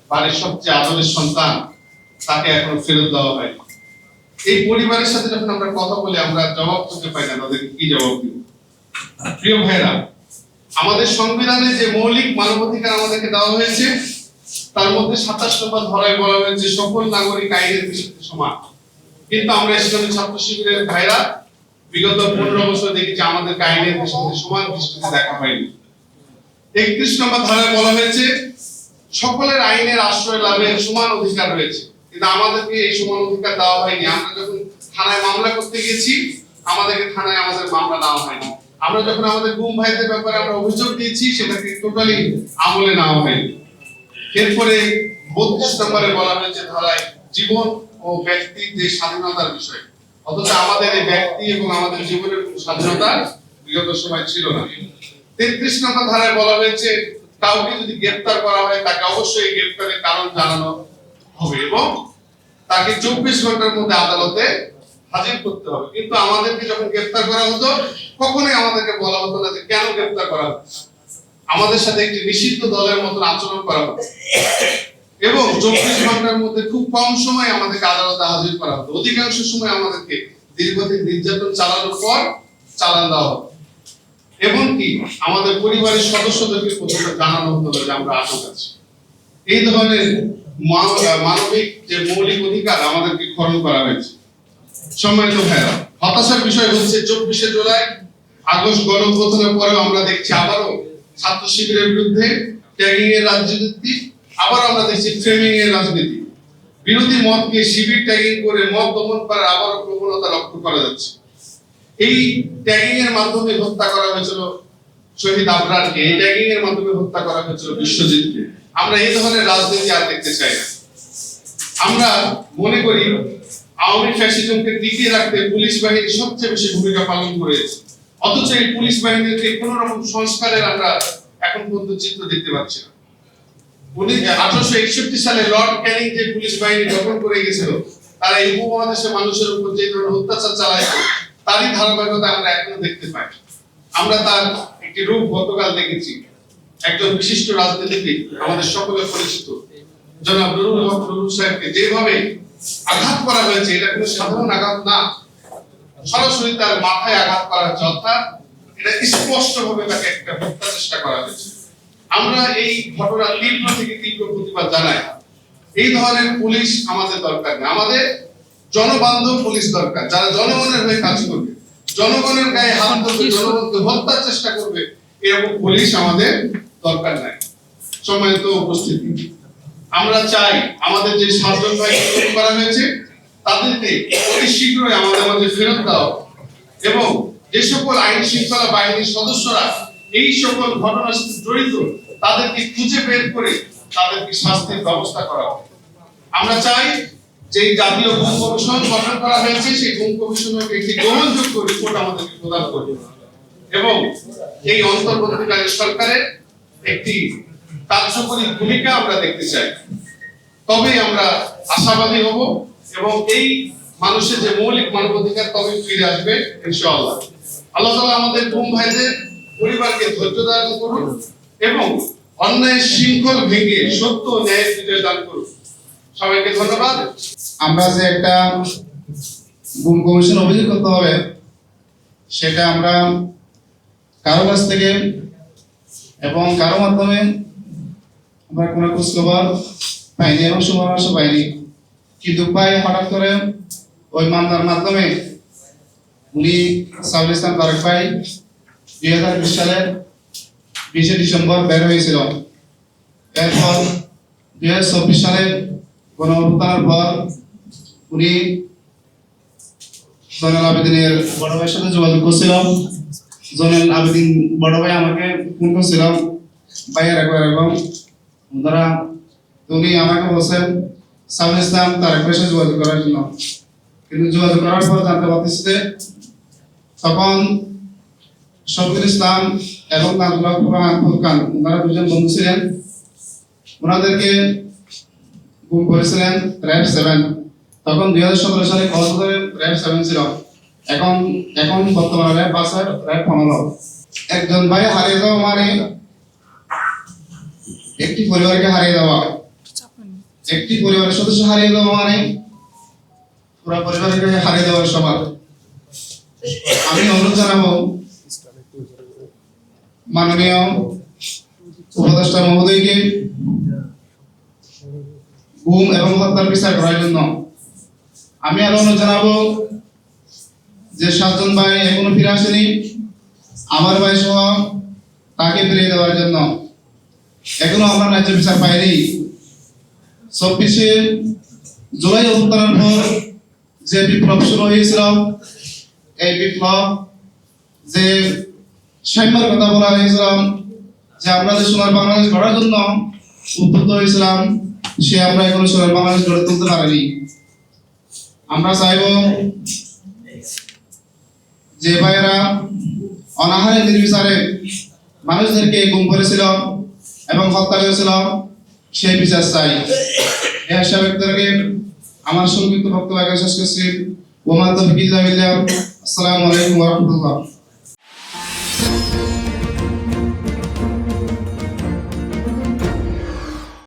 বাড়ির সবচেয়ে আদরের সন্তান, তাকে এখনো ফেরত দেওয়া হয়নি। এই পরিবারের সাথে যখন আমরা কথা বলি, আমরা জবাব খুঁজে পাই না, তাদেরকে কি জবাব দিব? প্রিয় ভাইরা, আমাদের সংবিধানে যে মৌলিক মানবাধিকার আমাদেরকে দেওয়া হয়েছে, তার মধ্যে 27 নম্বর ধারায় বলা হয়েছে সকল নাগরিক আইনের দৃষ্টিতে সমান। কিন্তু আমরা ইসলামী ছাত্র শিবিরের ভাইরা বিগত 15 বছর দেখেছি আমাদেরকে আইনের দৃষ্টিতে সমান দৃষ্টিতে দেখা হয়নি। 31 নম্বর ধারায় বলা হয়েছে সকলের আইনের আশ্রয় লাভের সমান অধিকার রয়েছে, কিন্তু আমাদেরকে এই সমান অধিকার দেওয়া হয়নি। আমরা যখন থানায় মামলা করতে গেছি, আমাদেরকে থানায় আমাদের মামলা নেওয়া হয়নি। আমরা যখন আমাদের গুম ভাইদের ব্যাপারে আমরা অভিযোগ দিয়েছি, সেটাকে টোটালি আমলে নেওয়া হয়নি। এরপরে 32 নম্বরে বলা হয়েছে ধারায় জীবন ও ব্যক্তির যে স্বাধীনতার বিষয়, অথচ আমাদের এই ব্যক্তি এবং আমাদের জীবনের স্বাধীনতা বিগত সময় ছিল না। 33 নম্বর ধারায় বলা হয়েছে কাউকে যদি গ্রেফতার করা হয়, তাকে অবশ্যই গ্রেফতারের কারণ জানানো হবে এবং তাকে 24 ঘন্টার মধ্যে আদালতে হাজির করতে হবে। কিন্তু আমাদেরকে যখন গ্রেফতার করা হতো, কখনোই আমাদেরকে বলা হতো না যে কেন গ্রেফতার করা হচ্ছে। আমাদের সাথে একটি নিষিদ্ধ দলের মতন আচরণ করা হতো এবং 24 ঘন্টার মধ্যে খুব কম সময় আমাদেরকে আদালতে হাজির করা হতো। অধিকাংশ সময় আমাদেরকে দীর্ঘদিন নির্যাতন চালানোর পর চালান দেওয়া হতো এবং কি আমাদের পরিবারের সদস্যদেরকে পর্যন্ত জানানো হতো যে আমরা আটক আছি। এই ধরনের মানবিক যে মৌলিক অধিকার আমাদেরকে খর্ব করা হয়েছে। সম্মানিত ভাইরা, হতাশার বিষয় হচ্ছে 24শে জুলাই আগস্ট গণঅভ্যুত্থানের পরেও আমরা দেখছি আবারও ছাত্র শিবিরের বিরুদ্ধে ট্যাগিং এর রাজনীতি, আবার আমরা দেখছি ফ্রেমিং এর রাজনীতি। বিরোধী মতকে শিবির ট্যাগিং করে মত দমন করার আবারও প্রবণতা লক্ষ্য করা যাচ্ছে। এই ট্যাগিং এর মাধ্যমে হত্যা করা হয়েছিল শহীদ আবরারকে, এই ট্যাগিং এর মাধ্যমে হত্যা করা হয়েছিল বিশ্বজিৎকে। আমরা এই ধরনের রাজনীতি আর দেখতে চাই না। আমরা মনে করি আওয়ামী ফ্যাসিজমকে টিকিয়ে রাখতে পুলিশ বাহিনী সবচেয়ে বেশি ভূমিকা পালন করেছে, অথচ এই পুলিশ বাহিনীতে কোন রকম সংস্কারের আমরা এখন পর্যন্ত চিত্র দেখতে পাচ্ছি না। 1861 সালে লর্ড ক্যানিং যে পুলিশ বাহিনী গঠন করে গেছিল, তারা এই উপমহাদেশের মানুষের উপর যে ধরনের অত্যাচার চালাইছে, তারই ধারাবাহিকতা আমরা এখনো দেখতে পাই। আমরা তার একটি রূপ গতকাল দেখেছি। একজন বিশিষ্ট রাজনীতিবিদ, আমাদের সকলে পরিচিত জনাব নুরুল হক নুরুল সাহেবকে যেভাবে আঘাত করা হয়েছে, এটা কোনো সাধারণ আঘাত না, সরাসরি তার মাথায় আঘাত করা হয়েছে, অর্থাৎ এটা স্পষ্টভাবে তাকে একটা হত্যা চেষ্টা করা হয়েছে। আমরা এই ঘটনার তীব্র থেকে তীব্র প্রতিবাদ জানাই। এই ধরনের পুলিশ আমাদের দরকার নেই, আমাদের জনবান্ধব পুলিশ দরকার, যারা জনগণের হয়ে কাজ করবে, জনগণের গায়ে হাত ধরবে, জনগণকে হত্যার চেষ্টা করবে, এরকম পুলিশ আমাদের দরকার নাই। সম্মানিত উপস্থিতি, আমরা চাই আমাদের যে 7 জন ভাইকে গুম করা হয়েছে, তাদেরকে অতি শীঘ্রই আমাদের মাঝে ফেরত দাও এবং যে সকল আইন শৃঙ্খলা বাহিনীর সদস্যরা এই সকল ঘটনার সাথে জড়িত, তাদেরকে খুঁজে বের করে তাদেরকে শাস্তির ব্যবস্থা করা হবে। আমরা চাই যে জাতীয় গুম কমিশন গঠন করা হয়েছে, সেই গুম কমিশনকে একটি গ্রহণযোগ্য রিপোর্ট আমাদেরকে প্রদান করবে এবং এই অন্তর্বর্তীকালীন সরকারের একটি কার্যকরী ভূমিকা আমরা দেখতে চাই। তবেই আমরা আশাবাদী হব এবং এই মানুষের যে মৌলিক মানবাধিকার তবে ফিরে আসবে ইনশাআল্লাহ। আল্লাহ তাআলা আমাদের গুম ভাইদের পরিবারকে ধৈর্য দান করুন এবং অন্যায় শৃঙ্খল ভেঙে সত্য ও ন্যায়ের বিজয় দান করুন। সবাইকে ধন্যবাদ। আমরা যে একটা গুম কমিশন অভিযোগ করতে হবে, সেটা আমরা কারো কাছ থেকে এবং কারো মাধ্যমে আমরা কোনো খোঁজ খবর পাইনি এবং সুপরামর্শ পাইনি। কিন্তু ভাই হঠাৎ করে ওই মামলার মাধ্যমে উনি সাউল ইসলাম তারেক ভাই 2020 সালের 20 ডিসেম্বর বের হয়েছিল। এরপর 2024 সালে গণঅভ্যুত্থানের পর উনি জয়নাল আবেদিনের বড় ভাইয়ের সাথে যোগাযোগ করছিলাম। জয়নাল আবেদিন বড় ভাই আমাকে ফোন করছিলাম, ভাইয়ের এরকম ধরা, উনি আমাকে বলছেন সাউল ইসলাম তারেক ভাইয়ের সাথে যোগাযোগ করার জন্য। কিন্তু যোগাযোগ করার পর জানতে পারতেছি যে তখন শফিকুল ইসলাম এবং ফুরকান, ওনারা দুজন বন্ধু ছিলেন, ওনাদেরকে গুম করেছিলেন র‍্যাব 7। তখন 2017 সালে কক্সবাজারে র‍্যাব 7 ছিল, এখন বর্তমানে র‍্যাব 5 আর র‍্যাব 15। একজন ভাই হারিয়ে যাওয়া মানে একটি পরিবারকে হারিয়ে যাওয়া। একটি পরিবারের সদস্য হারিয়ে দেওয়া মানে পুরো পরিবারকে হারিয়ে দেওয়ার সমান। আমি অনুরোধ জানাবো মাননীয় উপদেষ্টা মহোদয়কে গুম এবং হত্যার বিচার করার জন্য। আমি আরো অনুরোধ জানাবো যে 7 জন ভাই এখনো ফিরে আসেনি, আমার ভাই সহ তাকে ফিরিয়ে দেওয়ার জন্য। এখনো আমরা ন্যায্য বিচার পাইনি। 24শে জুলাই অভ্যুত্থানের পর যে বিপ্লব শুরু হয়েছিল, এই বিপ্লব যে সাম্যের কথা বলা হয়েছিল, যে আমরা যে সোনার বাংলাদেশ গড়ার জন্য উদ্বুদ্ধ হয়েছিলাম, সে আমরা এখনো সোনার বাংলাদেশ গড়ে তুলতে পারিনি। আমরা চাইব যে ভাইয়েরা অনাহারে নির্বিচারে মানুষদেরকে গুম করেছিল এবং হত্যা করেছিল, সেই বিচার চাই। এই আশা ব্যক্ত রেখে আমার সংক্ষিপ্ত বক্তব্য শেষ করছি। ওমা তৌফিক ইল্লা বিল্লাহ। আসসালামু আলাইকুম ওয়া রাহমাতুল্লাহ।